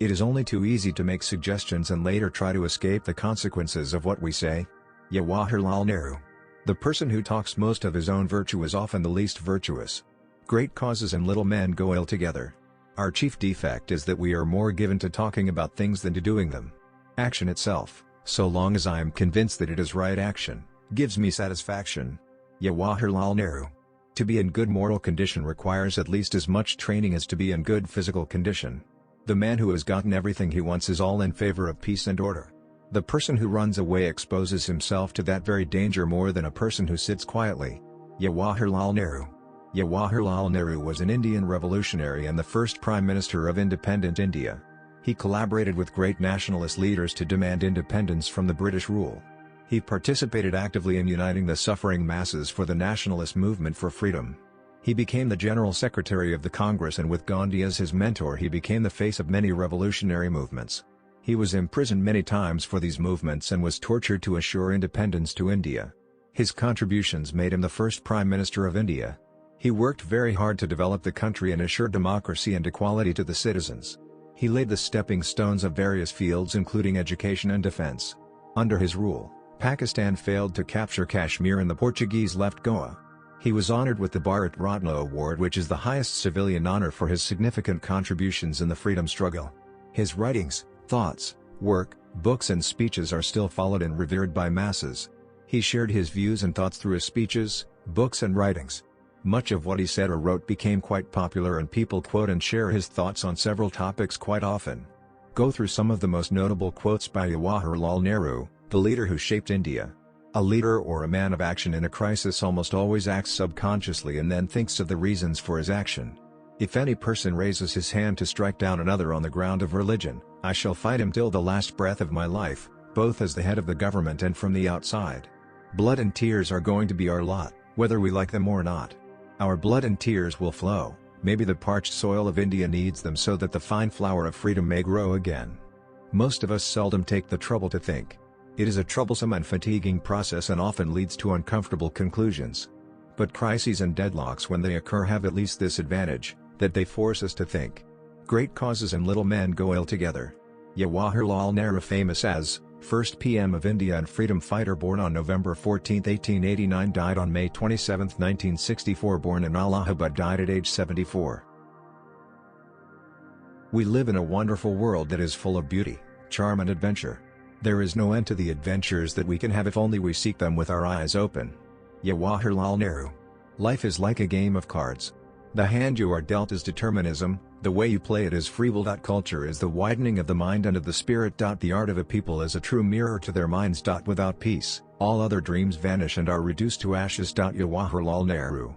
It is only too easy to make suggestions and later try to escape the consequences of what we say. Jawaharlal Nehru. The person who talks most of his own virtue is often the least virtuous. Great causes and little men go ill together. Our chief defect is that we are more given to talking about things than to doing them. Action itself, so long as I am convinced that it is right action, gives me satisfaction. Jawaharlal Nehru. To be in good moral condition requires at least as much training as to be in good physical condition. The man who has gotten everything he wants is all in favor of peace and order. The person who runs away exposes himself to that very danger more than a person who sits quietly. Jawaharlal Nehru. Jawaharlal Nehru was an Indian revolutionary and the first Prime Minister of independent India. He collaborated with great nationalist leaders to demand independence from the British rule. He participated actively in uniting the suffering masses for the nationalist movement for freedom. He became the General Secretary of the Congress, and with Gandhi as his mentor he became the face of many revolutionary movements. He was imprisoned many times for these movements and was tortured to assure independence to India. His contributions made him the first Prime Minister of India. He worked very hard to develop the country and assure democracy and equality to the citizens. He laid the stepping stones of various fields including education and defense. Under his rule, Pakistan failed to capture Kashmir and the Portuguese left Goa. He was honored with the Bharat Ratna Award, which is the highest civilian honor, for his significant contributions in the freedom struggle. His writings, thoughts, work, books and speeches are still followed and revered by masses. He shared his views and thoughts through his speeches, books and writings. Much of what he said or wrote became quite popular and people quote and share his thoughts on several topics quite often. Go through some of the most notable quotes by Jawaharlal Nehru, the leader who shaped India. A leader or a man of action in a crisis almost always acts subconsciously and then thinks of the reasons for his action. If any person raises his hand to strike down another on the ground of religion, I shall fight him till the last breath of my life, both as the head of the government and from the outside. Blood and tears are going to be our lot, whether we like them or not. Our blood and tears will flow, maybe the parched soil of India needs them so that the fine flower of freedom may grow again. Most of us seldom take the trouble to think. It is a troublesome and fatiguing process and often leads to uncomfortable conclusions. But crises and deadlocks when they occur have at least this advantage, that they force us to think. Great causes and little men go ill together. Jawaharlal Nehru, famous as first PM of India and freedom fighter, born on November 14, 1889, died on May 27, 1964, born in Allahabad, died at age 74. We live in a wonderful world that is full of beauty, charm and adventure. There is no end to the adventures that we can have if only we seek them with our eyes open. Jawaharlal Nehru. Life is like a game of cards. The hand you are dealt is determinism, the way you play it is free will. Culture is the widening of the mind and of the spirit. The art of a people is a true mirror to their minds. Without peace, all other dreams vanish and are reduced to ashes. Jawaharlal Nehru.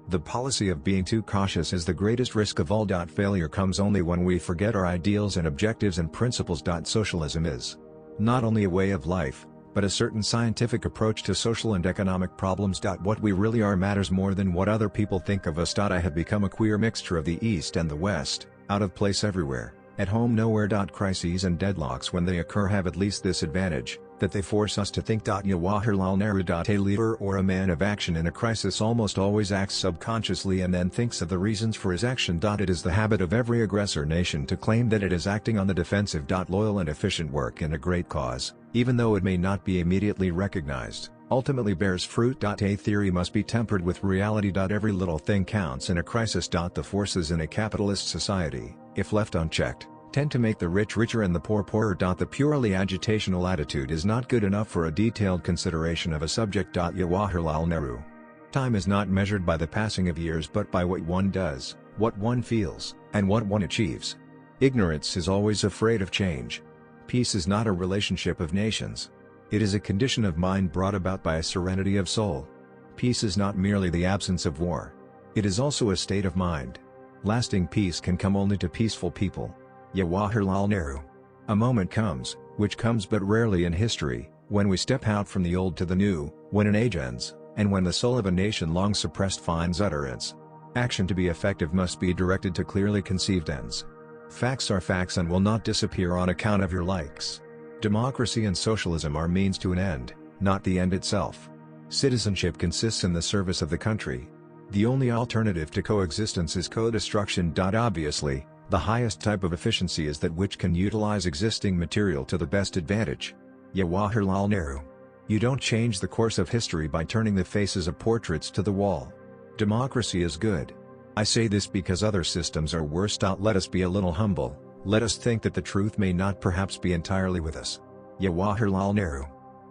The policy of being too cautious is the greatest risk of all. Failure comes only when we forget our ideals and objectives and principles. Socialism is not only a way of life, but a certain scientific approach to social and economic problems. What we really are matters more than what other people think of us. I have become a queer mixture of the East and the West, out of place everywhere, at home nowhere. Crises and deadlocks when they occur have at least this advantage, that they force us to think. Jawaharlal Nehru. A leader or a man of action in a crisis almost always acts subconsciously and then thinks of the reasons for his action. It is the habit of every aggressor nation to claim that it is acting on the defensive. Loyal and efficient work in a great cause, even though it may not be immediately recognized, ultimately bears fruit. A theory must be tempered with reality. Every little thing counts in a crisis. The forces in a capitalist society, if left unchecked, tend to make the rich richer and the poor poorer. The purely agitational attitude is not good enough for a detailed consideration of a subject. Jawaharlal Nehru. Time is not measured by the passing of years but by what one does, what one feels, and what one achieves. Ignorance is always afraid of change. Peace is not a relationship of nations. It is a condition of mind brought about by a serenity of soul. Peace is not merely the absence of war. It is also a state of mind. Lasting peace can come only to peaceful people. Jawaharlal Nehru. A moment comes, which comes but rarely in history, when we step out from the old to the new, when an age ends, and when the soul of a nation long suppressed finds utterance. Action to be effective must be directed to clearly conceived ends. Facts are facts and will not disappear on account of your likes. Democracy and socialism are means to an end, not the end itself. Citizenship consists in the service of the country. The only alternative to coexistence is co-destruction. Obviously, The highest type of efficiency is that which can utilize existing material to the best advantage. Jawaharlal Nehru. You don't change the course of history by turning the faces of portraits to the wall. Democracy is good. I say this because other systems are worse. Let us be a little humble, let us think that the truth may not perhaps be entirely with us. Jawaharlal Nehru.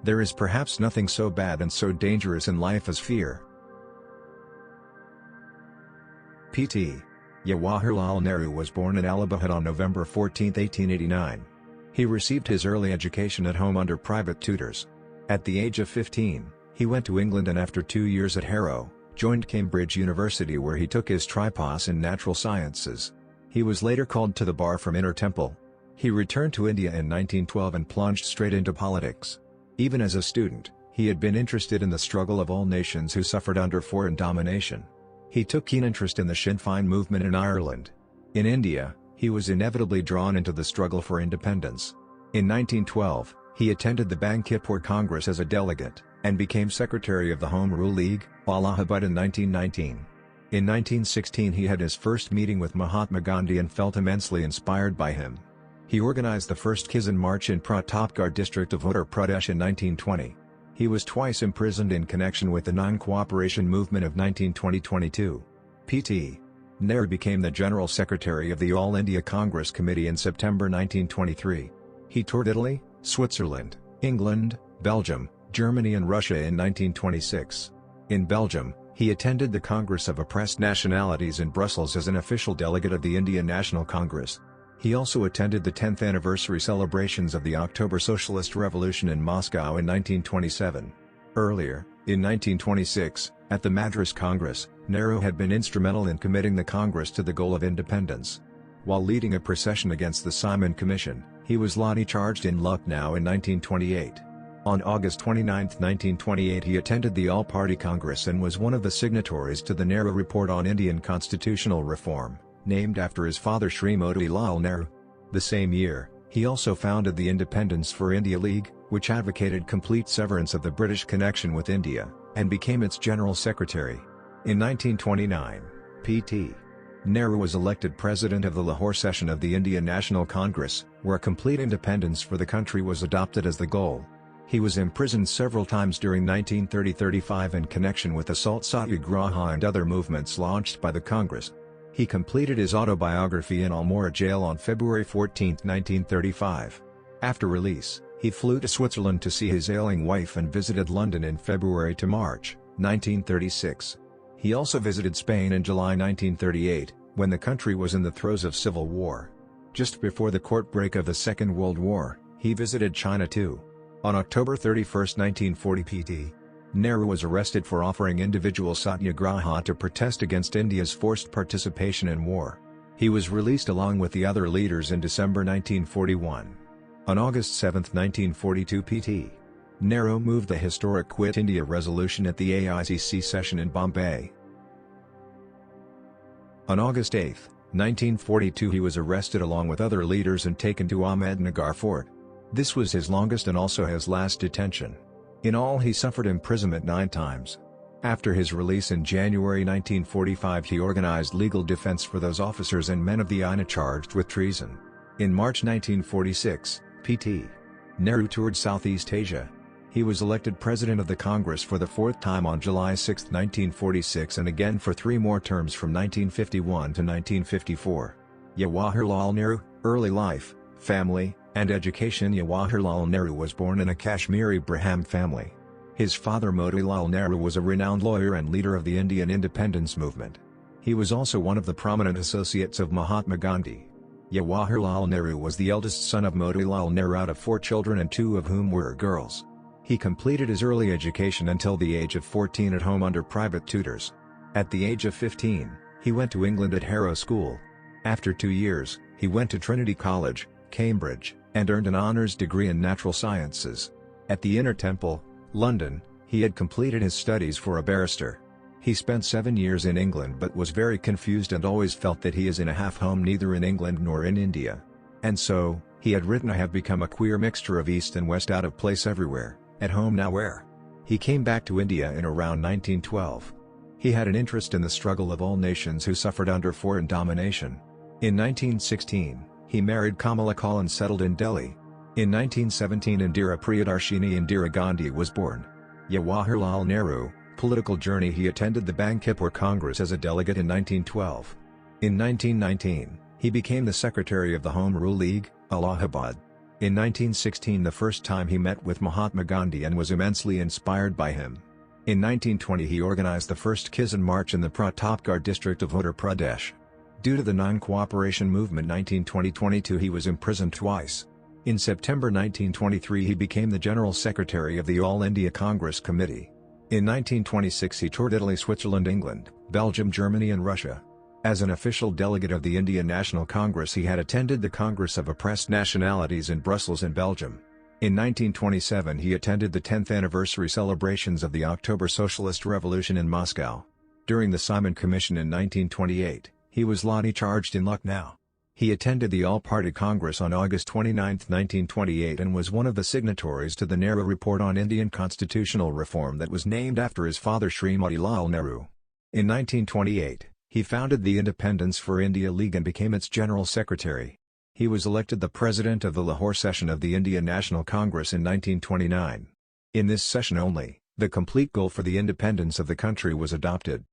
There is perhaps nothing so bad and so dangerous in life as fear. Pt. Jawaharlal Nehru was born in Allahabad on November 14, 1889. He received his early education at home under private tutors. At the age of 15, he went to England and after 2 years at Harrow, joined Cambridge University where he took his tripos in natural sciences. He was later called to the bar from Inner Temple. He returned to India in 1912 and plunged straight into politics. Even as a student, he had been interested in the struggle of all nations who suffered under foreign domination. He took keen interest in the Sinn Féin movement in Ireland. In India, he was inevitably drawn into the struggle for independence. In 1912, he attended the Bankipur Congress as a delegate, and became secretary of the Home Rule League, Allahabad in 1919. In 1916 he had his first meeting with Mahatma Gandhi and felt immensely inspired by him. He organized the first Kisan March in Pratapgarh district of Uttar Pradesh in 1920. He was twice imprisoned in connection with the non-cooperation movement of 1920-22. Pt. Nehru became the General Secretary of the All India Congress Committee in September 1923. He toured Italy, Switzerland, England, Belgium, Germany and Russia in 1926. In Belgium, he attended the Congress of Oppressed Nationalities in Brussels as an official delegate of the Indian National Congress. He also attended the 10th anniversary celebrations of the October Socialist Revolution in Moscow in 1927. Earlier, in 1926, at the Madras Congress, Nehru had been instrumental in committing the Congress to the goal of independence. While leading a procession against the Simon Commission, he was lathi-charged in Lucknow in 1928. On August 29, 1928 he attended the All-Party Congress and was one of the signatories to the Nehru Report on Indian Constitutional Reform, named after his father Shri Motilal Nehru. The same year, he also founded the Independence for India League, which advocated complete severance of the British connection with India, and became its General Secretary. In 1929, Pt. Nehru was elected President of the Lahore session of the Indian National Congress, where complete independence for the country was adopted as the goal. He was imprisoned several times during 1930-35 in connection with the Salt Satyagraha and other movements launched by the Congress. He completed his autobiography in Almora jail on February 14, 1935. After release, he flew to Switzerland to see his ailing wife and visited London in February to March, 1936. He also visited Spain in July 1938, when the country was in the throes of civil war. Just before the court break of the Second World War, he visited China too. On October 31, 1940 Pt. Nehru was arrested for offering individual satyagraha to protest against India's forced participation in war. He was released along with the other leaders in December 1941. On August 7, 1942 Pt. Nehru moved the historic Quit India resolution at the AICC session in Bombay. On August 8, 1942 he was arrested along with other leaders and taken to Ahmednagar Fort. This was his longest and also his last detention. In all he suffered imprisonment 9 times. After his release in January 1945 he organized legal defense for those officers and men of the INA charged with treason. In March 1946, Pt. Nehru toured Southeast Asia. He was elected President of the Congress for the 4th time on July 6, 1946 and again for 3 more terms from 1951 to 1954. Jawaharlal Nehru, early life, family, and education. Jawaharlal Nehru was born in a Kashmiri Brahmin family. His father Motilal Nehru was a renowned lawyer and leader of the Indian independence movement. He was also one of the prominent associates of Mahatma Gandhi. Jawaharlal Nehru was the eldest son of Motilal Nehru out of 4 children and 2 of whom were girls. He completed his early education until the age of 14 at home under private tutors. At the age of 15, he went to England at Harrow School. After 2 years, he went to Trinity College, Cambridge, and earned an honours degree in natural sciences. At the Inner Temple, London, he had completed his studies for a barrister. He spent 7 years in England but was very confused and always felt that he is in a half home neither in England nor in India. And so, he had written I have become a queer mixture of East and West, out of place everywhere, at home nowhere. He came back to India in around 1912. He had an interest in the struggle of all nations who suffered under foreign domination. In 1916, he married Kamala Kaul and settled in Delhi. In 1917 Indira Priyadarshini Indira Gandhi was born. Jawaharlal Nehru, political journey. He attended the Bankipur Congress as a delegate in 1912. In 1919, he became the secretary of the Home Rule League, Allahabad. In 1916 the first time he met with Mahatma Gandhi and was immensely inspired by him. In 1920 he organized the first Kisan March in the Pratapgarh district of Uttar Pradesh. Due to the non-cooperation movement 1920-22 he was imprisoned twice. In September 1923 he became the General Secretary of the All India Congress Committee. In 1926 he toured Italy, Switzerland, England, Belgium, Germany and Russia. As an official delegate of the Indian National Congress he had attended the Congress of Oppressed Nationalities in Brussels and Belgium. In 1927 he attended the 10th anniversary celebrations of the October Socialist Revolution in Moscow. During the Simon Commission in 1928, he was lathi charged in Lucknow. He attended the All-Party Congress on August 29, 1928 and was one of the signatories to the Nehru Report on Indian constitutional reform that was named after his father Srimati Lal Nehru. In 1928, he founded the Independence for India League and became its General Secretary. He was elected the President of the Lahore session of the Indian National Congress in 1929. In this session only, the complete goal for the independence of the country was adopted.